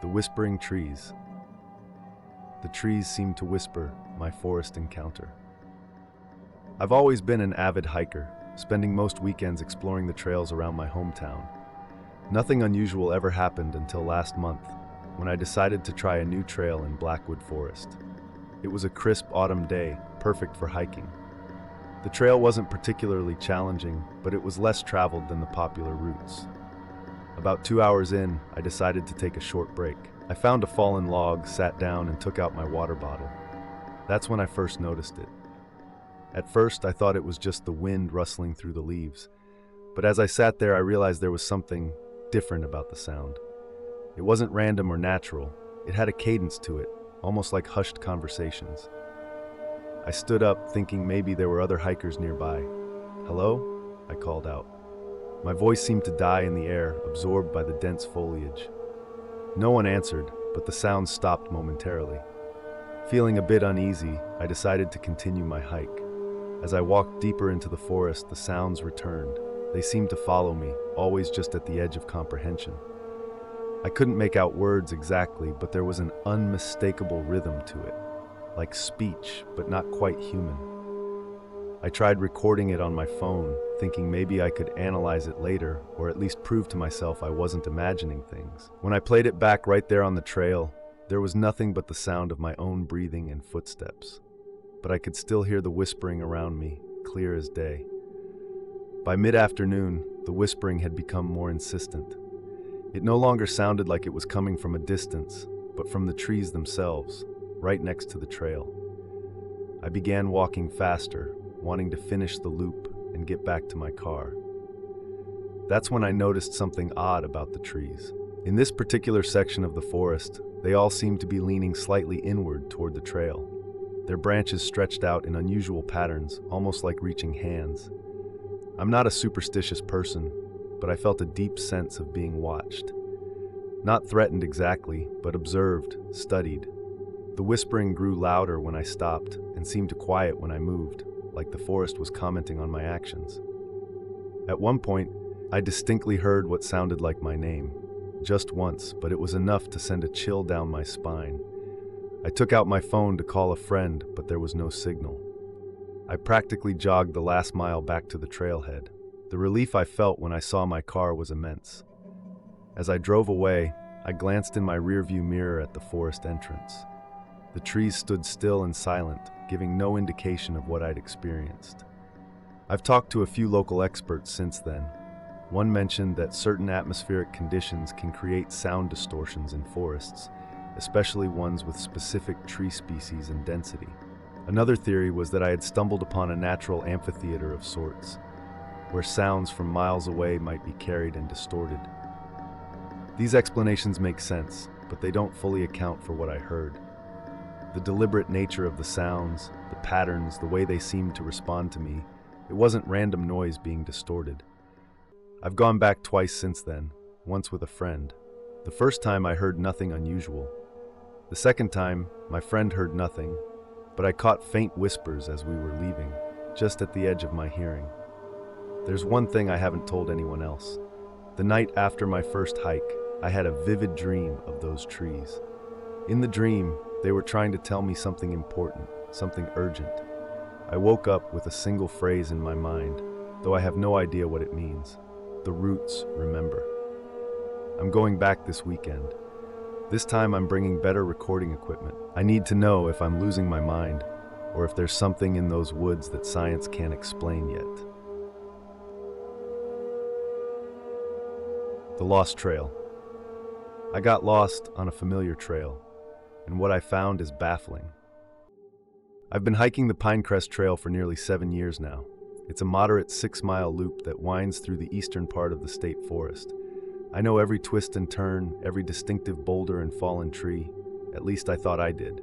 The whispering trees. The trees seemed to whisper my forest encounter. I've always been an avid hiker, spending most weekends exploring the trails around my hometown. Nothing unusual ever happened until last month, when I decided to try a new trail in Blackwood Forest. It was a crisp autumn day, perfect for hiking. The trail wasn't particularly challenging, but it was less traveled than the popular routes. About 2 hours in, I decided to take a short break. I found a fallen log, sat down, and took out my water bottle. That's when I first noticed it. At first, I thought it was just the wind rustling through the leaves, but as I sat there, I realized there was something different about the sound. It wasn't random or natural. It had a cadence to it, almost like hushed conversations. I stood up, thinking maybe there were other hikers nearby. "Hello?" I called out. My voice seemed to die in the air, absorbed by the dense foliage. No one answered, but the sound stopped momentarily. Feeling a bit uneasy, I decided to continue my hike. As I walked deeper into the forest, the sounds returned. They seemed to follow me, always just at the edge of comprehension. I couldn't make out words exactly, but there was an unmistakable rhythm to it, like speech, but not quite human. I tried recording it on my phone, thinking maybe I could analyze it later, or at least prove to myself I wasn't imagining things. When I played it back right there on the trail, there was nothing but the sound of my own breathing and footsteps. But I could still hear the whispering around me, clear as day. By mid-afternoon, the whispering had become more insistent. It no longer sounded like it was coming from a distance, but from the trees themselves, right next to the trail. I began walking faster, wanting to finish the loop and get back to my car. That's when I noticed something odd about the trees. In this particular section of the forest, they all seemed to be leaning slightly inward toward the trail. Their branches stretched out in unusual patterns, almost like reaching hands. I'm not a superstitious person, but I felt a deep sense of being watched. Not threatened exactly, but observed, studied. The whispering grew louder when I stopped and seemed to quiet when I moved, like the forest was commenting on my actions. At one point, I distinctly heard what sounded like my name. Just once, but it was enough to send a chill down my spine. I took out my phone to call a friend, but there was no signal. I practically jogged the last mile back to the trailhead. The relief I felt when I saw my car was immense. As I drove away, I glanced in my rearview mirror at the forest entrance. The trees stood still and silent, giving no indication of what I'd experienced. I've talked to a few local experts since then. One mentioned that certain atmospheric conditions can create sound distortions in forests, especially ones with specific tree species and density. Another theory was that I had stumbled upon a natural amphitheater of sorts, where sounds from miles away might be carried and distorted. These explanations make sense, but they don't fully account for what I heard. The deliberate nature of the sounds, the patterns, the way they seemed to respond to me, it wasn't random noise being distorted. I've gone back twice since then, once with a friend. The first time I heard nothing unusual. The second time, my friend heard nothing, but I caught faint whispers as we were leaving, just at the edge of my hearing. There's one thing I haven't told anyone else. The night after my first hike, I had a vivid dream of those trees. In the dream, they were trying to tell me something important, something urgent. I woke up with a single phrase in my mind, though I have no idea what it means. The roots remember. I'm going back this weekend. This time I'm bringing better recording equipment. I need to know if I'm losing my mind, or if there's something in those woods that science can't explain yet. The Lost Trail. I got lost on a familiar trail, and what I found is baffling. I've been hiking the Pinecrest Trail for nearly 7 years now. It's a moderate 6-mile loop that winds through the eastern part of the state forest. I know every twist and turn, every distinctive boulder and fallen tree. At least I thought I did.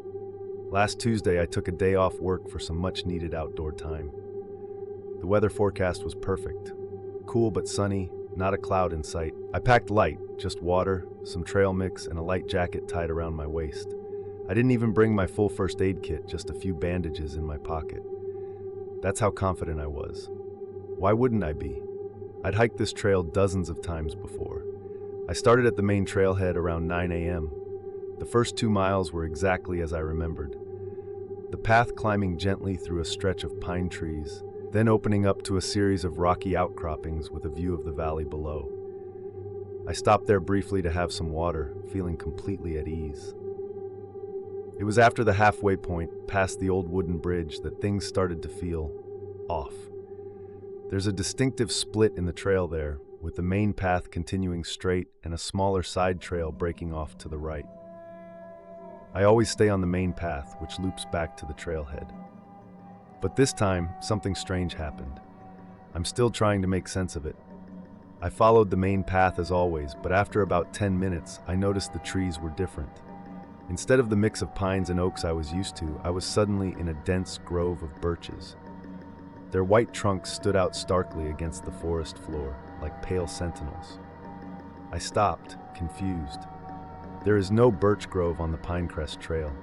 Last Tuesday, I took a day off work for some much-needed outdoor time. The weather forecast was perfect. Cool but sunny, not a cloud in sight. I packed light, just water, some trail mix, and a light jacket tied around my waist. I didn't even bring my full first aid kit, just a few bandages in my pocket. That's how confident I was. Why wouldn't I be? I'd hiked this trail dozens of times before. I started at the main trailhead around 9 a.m., The first 2 miles were exactly as I remembered. The path climbing gently through a stretch of pine trees, then opening up to a series of rocky outcroppings with a view of the valley below. I stopped there briefly to have some water, feeling completely at ease. It was after the halfway point, past the old wooden bridge, that things started to feel off. There's a distinctive split in the trail there, with the main path continuing straight and a smaller side trail breaking off to the right. I always stay on the main path, which loops back to the trailhead. But this time, something strange happened. I'm still trying to make sense of it. I followed the main path as always, but after about 10 minutes, I noticed the trees were different. Instead of the mix of pines and oaks I was used to, I was suddenly in a dense grove of birches. Their white trunks stood out starkly against the forest floor, like pale sentinels. I stopped, confused. There is no birch grove on the Pinecrest Trail.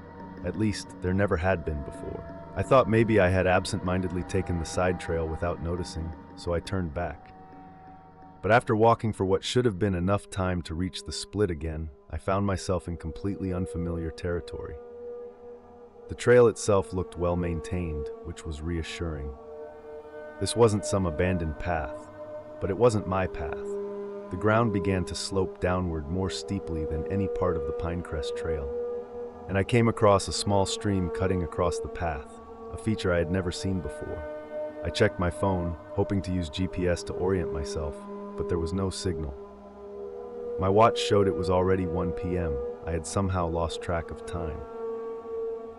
At least, there never had been before. I thought maybe I had absent-mindedly taken the side trail without noticing, so I turned back. But after walking for what should have been enough time to reach the split again, I found myself in completely unfamiliar territory. The trail itself looked well-maintained, which was reassuring. This wasn't some abandoned path, but it wasn't my path. The ground began to slope downward more steeply than any part of the Pinecrest Trail, and I came across a small stream cutting across the path, a feature I had never seen before. I checked my phone, hoping to use GPS to orient myself, but there was no signal. My watch showed it was already 1 p.m. I had somehow lost track of time.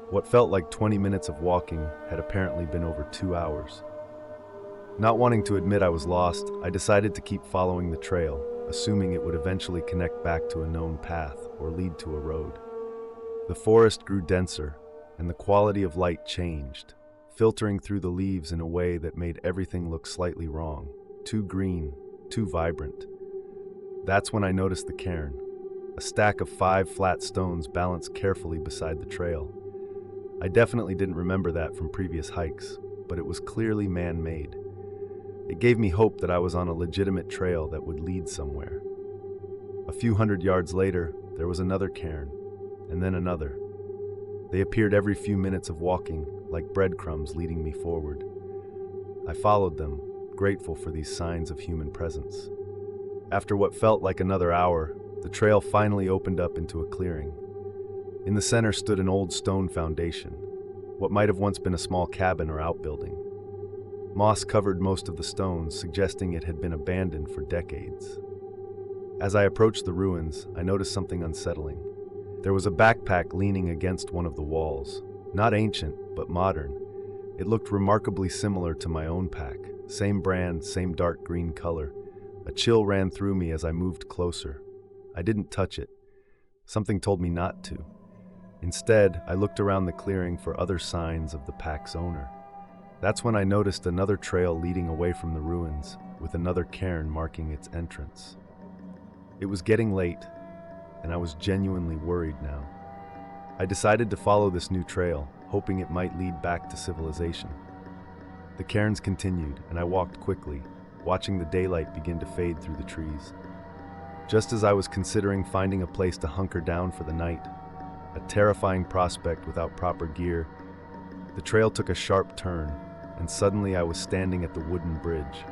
What felt like 20 minutes of walking had apparently been over 2 hours. Not wanting to admit I was lost, I decided to keep following the trail, assuming it would eventually connect back to a known path or lead to a road. The forest grew denser, and the quality of light changed, filtering through the leaves in a way that made everything look slightly wrong, too green, too vibrant. That's when I noticed the cairn, a stack of 5 flat stones balanced carefully beside the trail. I definitely didn't remember that from previous hikes, but it was clearly man-made. It gave me hope that I was on a legitimate trail that would lead somewhere. A few hundred yards later, there was another cairn, and then another. They appeared every few minutes of walking, like breadcrumbs leading me forward. I followed them, grateful for these signs of human presence. After what felt like another hour, the trail finally opened up into a clearing. In the center stood an old stone foundation, what might have once been a small cabin or outbuilding. Moss covered most of the stones, suggesting it had been abandoned for decades. As I approached the ruins, I noticed something unsettling. There was a backpack leaning against one of the walls. Not ancient, but modern. It looked remarkably similar to my own pack. Same brand, same dark green color. A chill ran through me as I moved closer. I didn't touch it. Something told me not to. Instead, I looked around the clearing for other signs of the pack's owner. That's when I noticed another trail leading away from the ruins, with another cairn marking its entrance. It was getting late, and I was genuinely worried now. I decided to follow this new trail, hoping it might lead back to civilization. The cairns continued, and I walked quickly, watching the daylight begin to fade through the trees. Just as I was considering finding a place to hunker down for the night, a terrifying prospect without proper gear, the trail took a sharp turn, and suddenly I was standing at the wooden bridge.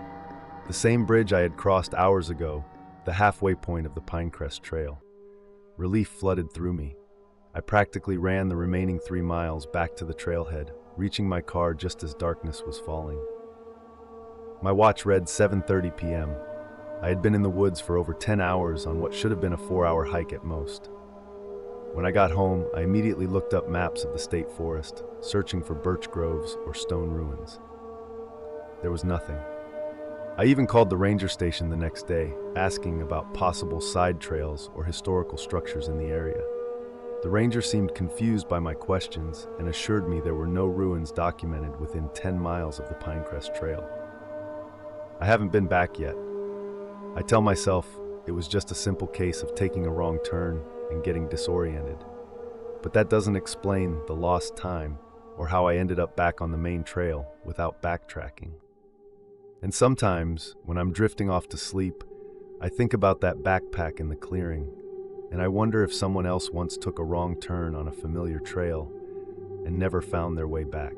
The same bridge I had crossed hours ago, the halfway point of the Pinecrest Trail. Relief flooded through me. I practically ran the remaining 3 miles back to the trailhead, reaching my car just as darkness was falling. My watch read 7:30 p.m. I had been in the woods for over 10 hours on what should have been a 4-hour hike at most. When I got home, I immediately looked up maps of the state forest, searching for birch groves or stone ruins. There was nothing. I even called the ranger station the next day, asking about possible side trails or historical structures in the area. The ranger seemed confused by my questions and assured me there were no ruins documented within 10 miles of the Pinecrest Trail. I haven't been back yet. I tell myself it was just a simple case of taking a wrong turn and getting disoriented. But that doesn't explain the lost time or how I ended up back on the main trail without backtracking. And sometimes, when I'm drifting off to sleep, I think about that backpack in the clearing. and I wonder if someone else once took a wrong turn on a familiar trail and never found their way back.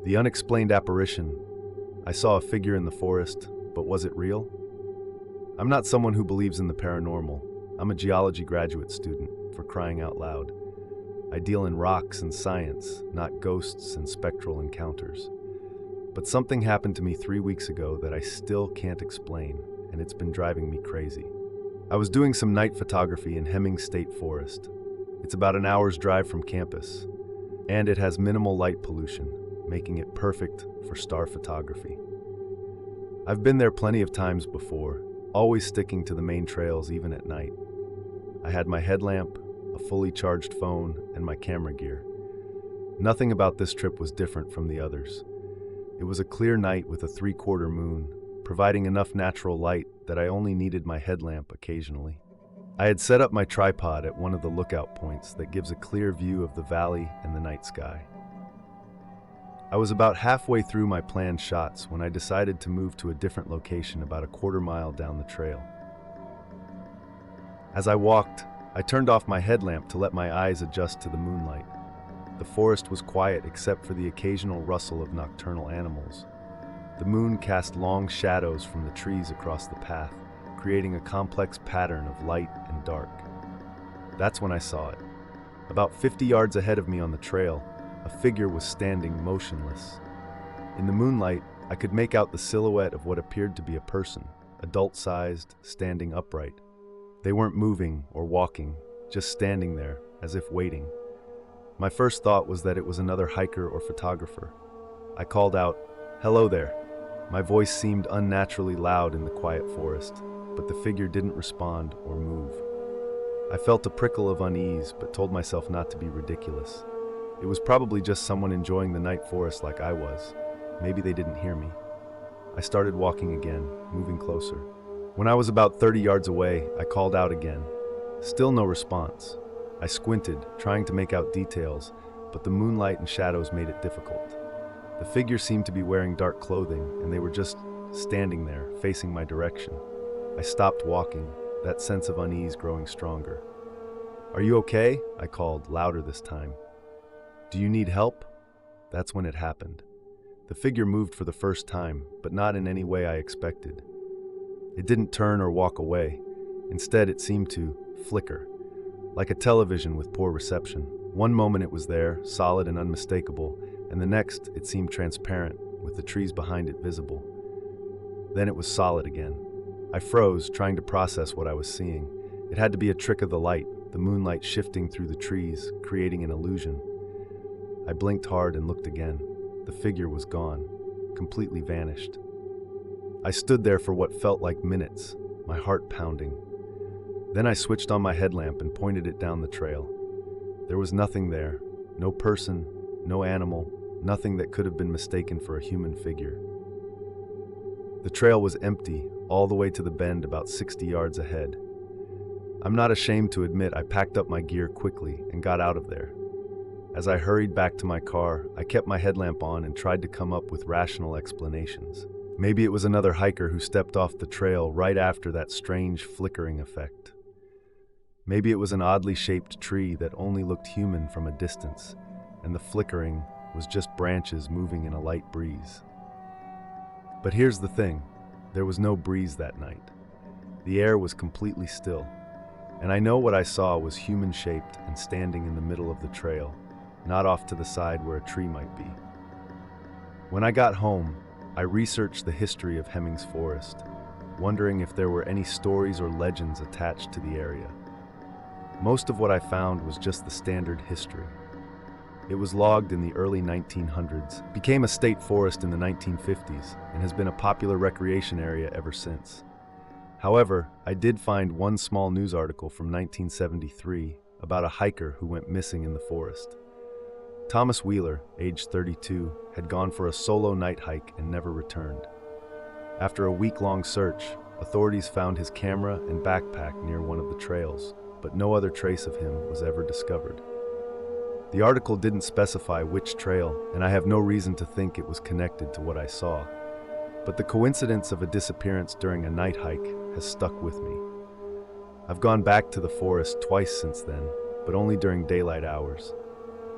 The unexplained apparition. I saw a figure in the forest, but was it real? I'm not someone who believes in the paranormal. I'm a geology graduate student, for crying out loud. I deal in rocks and science, not ghosts and spectral encounters. But something happened to me 3 weeks ago that I still can't explain, and it's been driving me crazy. I was doing some night photography in Hemming State Forest. It's about an hour's drive from campus, and it has minimal light pollution, making it perfect for star photography. I've been there plenty of times before, always sticking to the main trails even at night. I had my headlamp, a fully charged phone, and my camera gear. Nothing about this trip was different from the others. It was a clear night with a 3/4 moon, providing enough natural light that I only needed my headlamp occasionally. I had set up my tripod at one of the lookout points that gives a clear view of the valley and the night sky. I was about halfway through my planned shots when I decided to move to a different location about a 1/4 mile down the trail. As I walked, I turned off my headlamp to let my eyes adjust to the moonlight. The forest was quiet except for the occasional rustle of nocturnal animals. The moon cast long shadows from the trees across the path, creating a complex pattern of light and dark. That's when I saw it. About 50 yards ahead of me on the trail, a figure was standing motionless. In the moonlight, I could make out the silhouette of what appeared to be a person, adult-sized, standing upright. They weren't moving or walking, just standing there, as if waiting. My first thought was that it was another hiker or photographer. I called out, "Hello there." My voice seemed unnaturally loud in the quiet forest, but the figure didn't respond or move. I felt a prickle of unease, but told myself not to be ridiculous. It was probably just someone enjoying the night forest like I was. Maybe they didn't hear me. I started walking again, moving closer. When I was about 30 yards away, I called out again. Still no response. I squinted, trying to make out details, but the moonlight and shadows made it difficult. The figure seemed to be wearing dark clothing, and they were just standing there, facing my direction. I stopped walking, that sense of unease growing stronger. "Are you okay?" I called, louder this time. "Do you need help?" That's when it happened. The figure moved for the first time, but not in any way I expected. It didn't turn or walk away. Instead, it seemed to flicker, like a television with poor reception. One moment it was there, solid and unmistakable, and the next it seemed transparent, with the trees behind it visible. Then it was solid again. I froze, trying to process what I was seeing. It had to be a trick of the light, the moonlight shifting through the trees, creating an illusion. I blinked hard and looked again. The figure was gone, completely vanished. I stood there for what felt like minutes, my heart pounding. Then I switched on my headlamp and pointed it down the trail. There was nothing there, no person, no animal, nothing that could have been mistaken for a human figure. The trail was empty, all the way to the bend about 60 yards ahead. I'm not ashamed to admit I packed up my gear quickly and got out of there. As I hurried back to my car, I kept my headlamp on and tried to come up with rational explanations. Maybe it was another hiker who stepped off the trail right after that strange flickering effect. Maybe it was an oddly shaped tree that only looked human from a distance, and the flickering was just branches moving in a light breeze. But here's the thing, there was no breeze that night. The air was completely still, and I know what I saw was human-shaped and standing in the middle of the trail, not off to the side where a tree might be. When I got home, I researched the history of Hemming's Forest, wondering if there were any stories or legends attached to the area. Most of what I found was just the standard history. It was logged in the early 1900s, became a state forest in the 1950s, and has been a popular recreation area ever since. However, I did find one small news article from 1973 about a hiker who went missing in the forest. Thomas Wheeler, aged 32, had gone for a solo night hike and never returned. After a week-long search, authorities found his camera and backpack near one of the trails, but no other trace of him was ever discovered. The article didn't specify which trail, and I have no reason to think it was connected to what I saw. but the coincidence of a disappearance during a night hike has stuck with me. I've gone back to the forest twice since then, but only during daylight hours.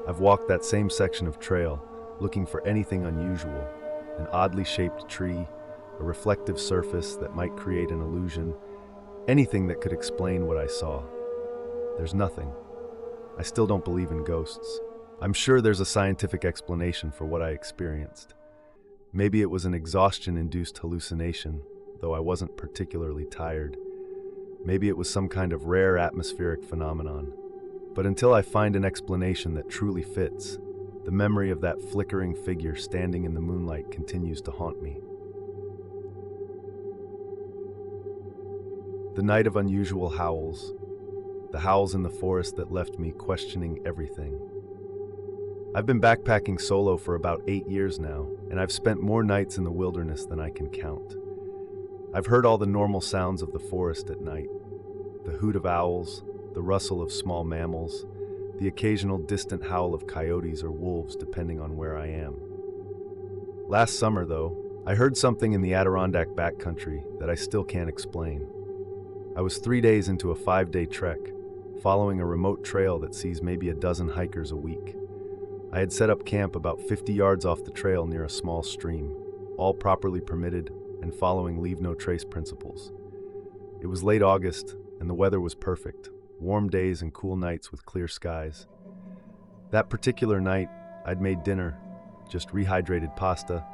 I've walked that same section of trail, looking for anything unusual, an oddly shaped tree, a reflective surface that might create an illusion, anything that could explain what I saw. There's nothing. I still don't believe in ghosts. I'm sure there's a scientific explanation for what I experienced. Maybe it was an exhaustion-induced hallucination, though I wasn't particularly tired. Maybe it was some kind of rare atmospheric phenomenon. But until I find an explanation that truly fits, the memory of that flickering figure standing in the moonlight continues to haunt me. The night of unusual howls. The howls in the forest that left me questioning everything. I've been backpacking solo for about 8 years now, and I've spent more nights in the wilderness than I can count. I've heard all the normal sounds of the forest at night. The hoot of owls, the rustle of small mammals, the occasional distant howl of coyotes or wolves depending on where I am. Last summer, though, I heard something in the Adirondack backcountry that I still can't explain. I was 3 days into a 5-day trek, following a remote trail that sees maybe a dozen hikers a week. I had set up camp about 50 yards off the trail near a small stream, all properly permitted and following leave-no-trace principles. It was late August, and the weather was perfect, warm days and cool nights with clear skies. That particular night, I'd made dinner, just rehydrated pasta,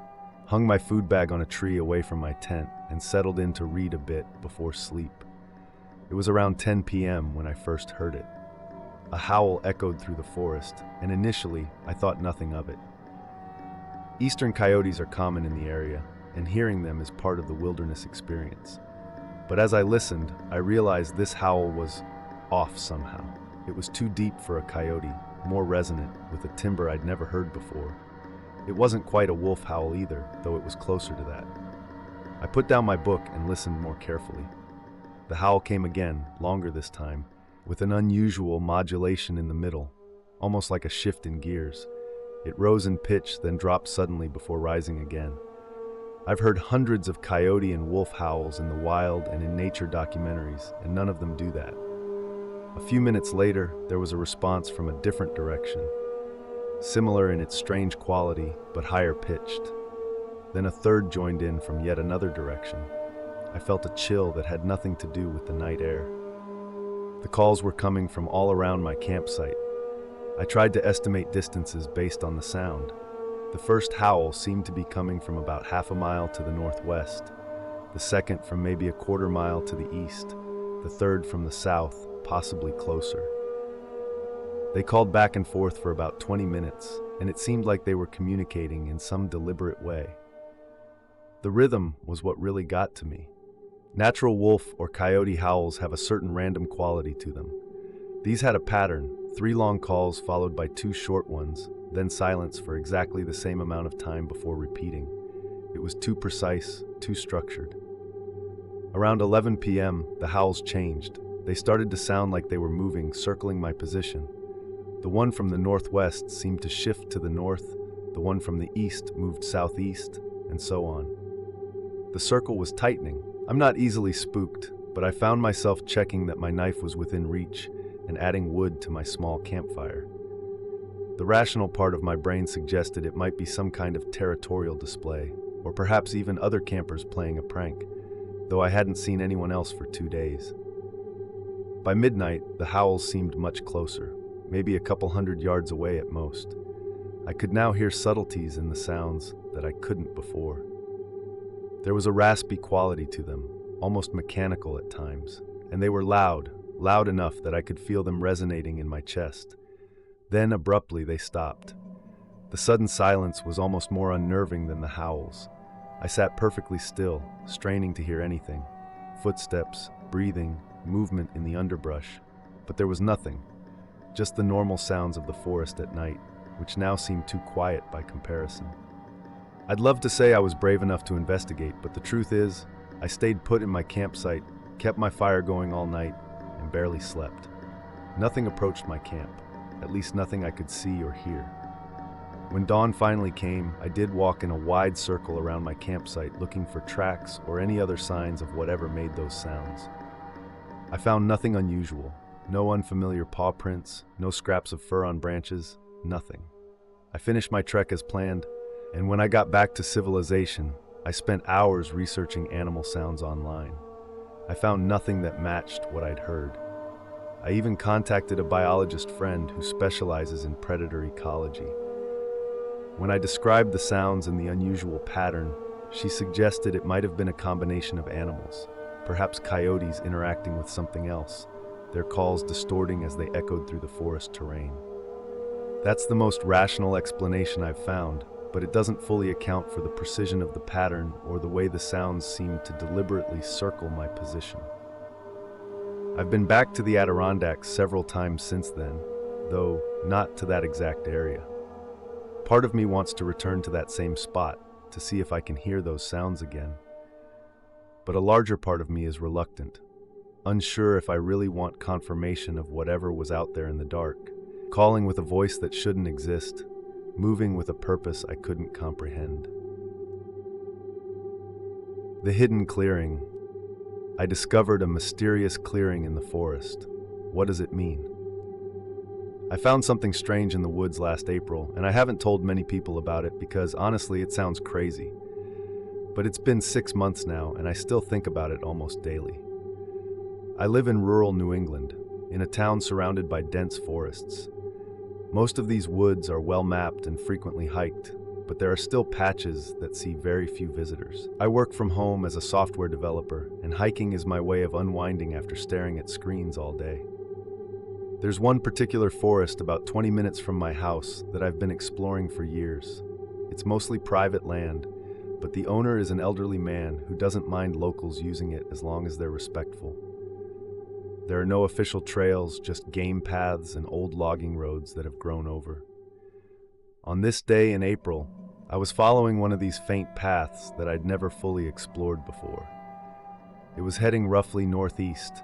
hung my food bag on a tree away from my tent, and settled in to read a bit before sleep. It was around 10 p.m. when I first heard it. A howl echoed through the forest, and initially, I thought nothing of it. Eastern coyotes are common in the area, and hearing them is part of the wilderness experience. But as I listened, I realized this howl was off somehow. It was too deep for a coyote, more resonant, with a timbre I'd never heard before. It wasn't quite a wolf howl either, though it was closer to that. I put down my book and listened more carefully. The howl came again, longer this time, with an unusual modulation in the middle, almost like a shift in gears. It rose in pitch, then dropped suddenly before rising again. I've heard hundreds of coyote and wolf howls in the wild and in nature documentaries, and none of them do that. A few minutes later, there was a response from a different direction, similar in its strange quality, but higher pitched. Then a third joined in from yet another direction. I felt a chill that had nothing to do with the night air. The calls were coming from all around my campsite. I tried to estimate distances based on the sound. The first howl seemed to be coming from about half a mile to the northwest, the second from maybe a quarter mile to the east, the third from the south, possibly closer. They called back and forth for about 20 minutes, and it seemed like they were communicating in some deliberate way. The rhythm was what really got to me. Natural wolf or coyote howls have a certain random quality to them. These had a pattern, 3 long calls followed by 2 short ones, then silence for exactly the same amount of time before repeating. It was too precise, too structured. Around 11 p.m., the howls changed. They started to sound like they were moving, circling my position. The one from the northwest seemed to shift to the north, the one from the east moved southeast, and so on. The circle was tightening. I'm not easily spooked, but I found myself checking that my knife was within reach and adding wood to my small campfire. The rational part of my brain suggested it might be some kind of territorial display, or perhaps even other campers playing a prank, though I hadn't seen anyone else for 2 days. By midnight, the howls seemed much closer, maybe a couple hundred yards away at most. I could now hear subtleties in the sounds that I couldn't before. There was a raspy quality to them, almost mechanical at times, and they were loud enough that I could feel them resonating in my chest. Then, abruptly, they stopped. The sudden silence was almost more unnerving than the howls. I sat perfectly still, straining to hear anything. Footsteps, breathing, movement in the underbrush. But there was nothing, just the normal sounds of the forest at night, which now seemed too quiet by comparison. I'd love to say I was brave enough to investigate, but the truth is, I stayed put in my campsite, kept my fire going all night, and barely slept. Nothing approached my camp, at least nothing I could see or hear. When dawn finally came, I did walk in a wide circle around my campsite looking for tracks or any other signs of whatever made those sounds. I found nothing unusual, no unfamiliar paw prints, no scraps of fur on branches, nothing. I finished my trek as planned, and when I got back to civilization, I spent hours researching animal sounds online. I found nothing that matched what I'd heard. I even contacted a biologist friend who specializes in predator ecology. When I described the sounds and the unusual pattern, she suggested it might have been a combination of animals, perhaps coyotes interacting with something else, their calls distorting as they echoed through the forest terrain. That's the most rational explanation I've found, but it doesn't fully account for the precision of the pattern or the way the sounds seem to deliberately circle my position. I've been back to the Adirondacks several times since then, though not to that exact area. Part of me wants to return to that same spot to see if I can hear those sounds again. But a larger part of me is reluctant, unsure if I really want confirmation of whatever was out there in the dark, calling with a voice that shouldn't exist, moving with a purpose I couldn't comprehend. The hidden clearing. I discovered a mysterious clearing in the forest. What does it mean? I found something strange in the woods last April, and I haven't told many people about it because honestly it sounds crazy. But it's been 6 months now, and I still think about it almost daily. I live in rural New England, in a town surrounded by dense forests. Most of these woods are well mapped and frequently hiked, but there are still patches that see very few visitors. I work from home as a software developer, and hiking is my way of unwinding after staring at screens all day. There's one particular forest about 20 minutes from my house that I've been exploring for years. It's mostly private land, but the owner is an elderly man who doesn't mind locals using it as long as they're respectful. There are no official trails, just game paths and old logging roads that have grown over. On this day in April, I was following one of these faint paths that I'd never fully explored before. It was heading roughly northeast,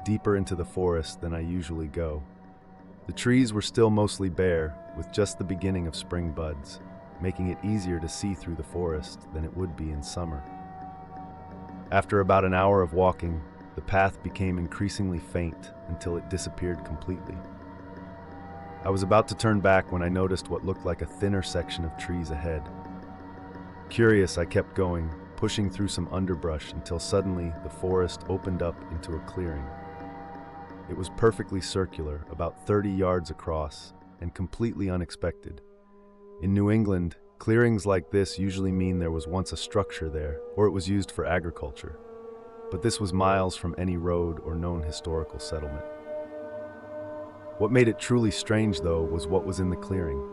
deeper into the forest than I usually go. The trees were still mostly bare, with just the beginning of spring buds, making it easier to see through the forest than it would be in summer. After about an hour of walking, the path became increasingly faint until it disappeared completely. I was about to turn back when I noticed what looked like a thinner section of trees ahead. Curious, I kept going, pushing through some underbrush until suddenly the forest opened up into a clearing. It was perfectly circular, about 30 yards across, and completely unexpected. In New England, clearings like this usually mean there was once a structure there, or it was used for agriculture. But this was miles from any road or known historical settlement. What made it truly strange, though, was what was in the clearing.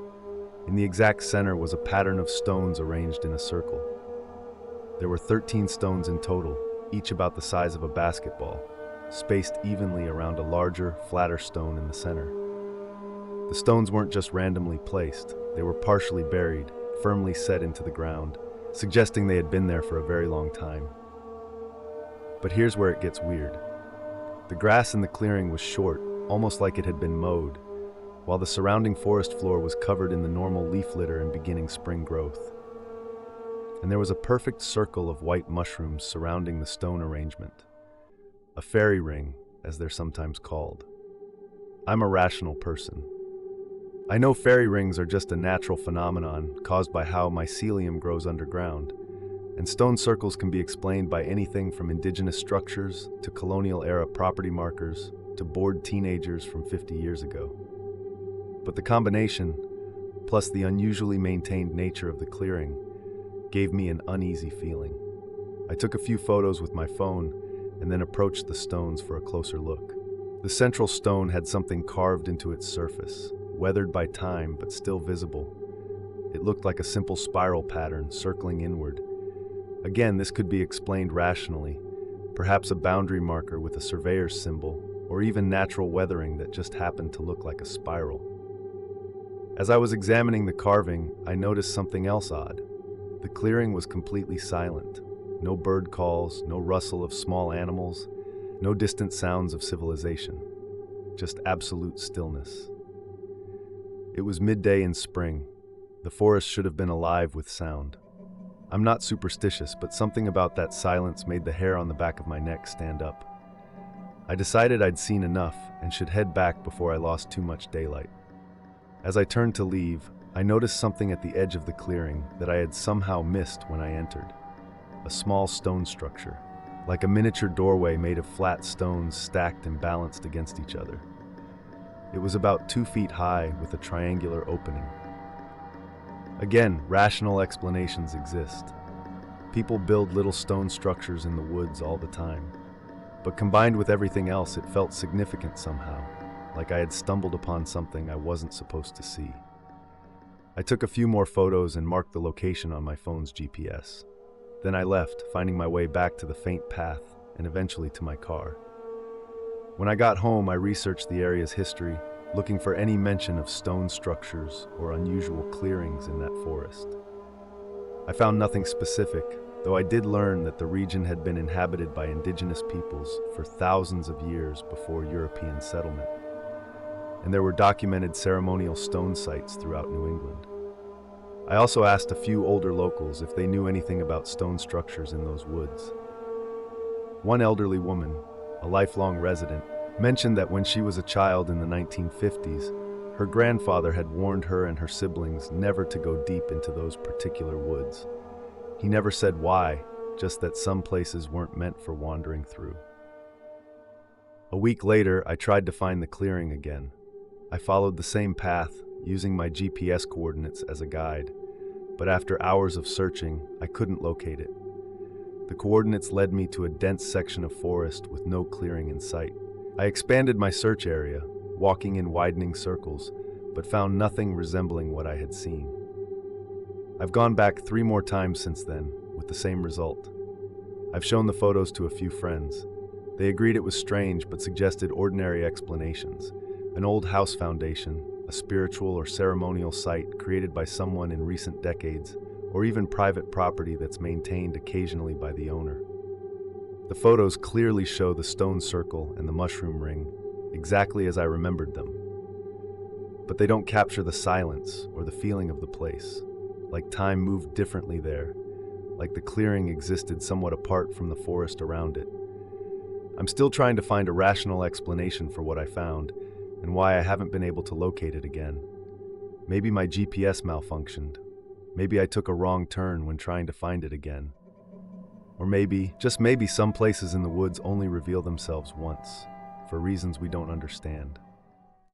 In the exact center was a pattern of stones arranged in a circle. There were 13 stones in total, each about the size of a basketball, spaced evenly around a larger, flatter stone in the center. The stones weren't just randomly placed, they were partially buried, firmly set into the ground, suggesting they had been there for a very long time. But here's where it gets weird. The grass in the clearing was short, almost like it had been mowed, while the surrounding forest floor was covered in the normal leaf litter and beginning spring growth. And there was a perfect circle of white mushrooms surrounding the stone arrangement. A fairy ring, as they're sometimes called. I'm a rational person. I know fairy rings are just a natural phenomenon caused by how mycelium grows underground, and stone circles can be explained by anything from indigenous structures to colonial-era property markers to bored teenagers from 50 years ago. But the combination, plus the unusually maintained nature of the clearing, gave me an uneasy feeling. I took a few photos with my phone and then approached the stones for a closer look. The central stone had something carved into its surface, weathered by time but still visible. It looked like a simple spiral pattern circling inward. Again, this could be explained rationally, perhaps a boundary marker with a surveyor's symbol, or even natural weathering that just happened to look like a spiral. As I was examining the carving, I noticed something else odd. The clearing was completely silent. No bird calls, no rustle of small animals, no distant sounds of civilization. Just absolute stillness. It was midday in spring. The forest should have been alive with sound. I'm not superstitious, but something about that silence made the hair on the back of my neck stand up. I decided I'd seen enough and should head back before I lost too much daylight. As I turned to leave, I noticed something at the edge of the clearing that I had somehow missed when I entered. A small stone structure, like a miniature doorway made of flat stones stacked and balanced against each other. It was about 2 feet high with a triangular opening. Again, rational explanations exist. People build little stone structures in the woods all the time. But combined with everything else, it felt significant somehow, like I had stumbled upon something I wasn't supposed to see. I took a few more photos and marked the location on my phone's GPS. Then I left, finding my way back to the faint path and eventually to my car. When I got home, I researched the area's history, looking for any mention of stone structures or unusual clearings in that forest. I found nothing specific, though I did learn that the region had been inhabited by indigenous peoples for thousands of years before European settlement, and there were documented ceremonial stone sites throughout New England. I also asked a few older locals if they knew anything about stone structures in those woods. One elderly woman, a lifelong resident, mentioned that when she was a child in the 1950s, her grandfather had warned her and her siblings never to go deep into those particular woods. He never said why, just that some places weren't meant for wandering through. A week later, I tried to find the clearing again. I followed the same path, using my GPS coordinates as a guide, but after hours of searching, I couldn't locate it. The coordinates led me to a dense section of forest with no clearing in sight. I expanded my search area, walking in widening circles, but found nothing resembling what I had seen. I've gone back 3 more times since then, with the same result. I've shown the photos to a few friends. They agreed it was strange, but suggested ordinary explanations. An old house foundation, a spiritual or ceremonial site created by someone in recent decades, or even private property that's maintained occasionally by the owner. The photos clearly show the stone circle and the mushroom ring exactly as I remembered them. But they don't capture the silence or the feeling of the place, like time moved differently there, like the clearing existed somewhat apart from the forest around it. I'm still trying to find a rational explanation for what I found and why I haven't been able to locate it again. Maybe my GPS malfunctioned. Maybe I took a wrong turn when trying to find it again. Or maybe, just maybe, some places in the woods only reveal themselves once, for reasons we don't understand.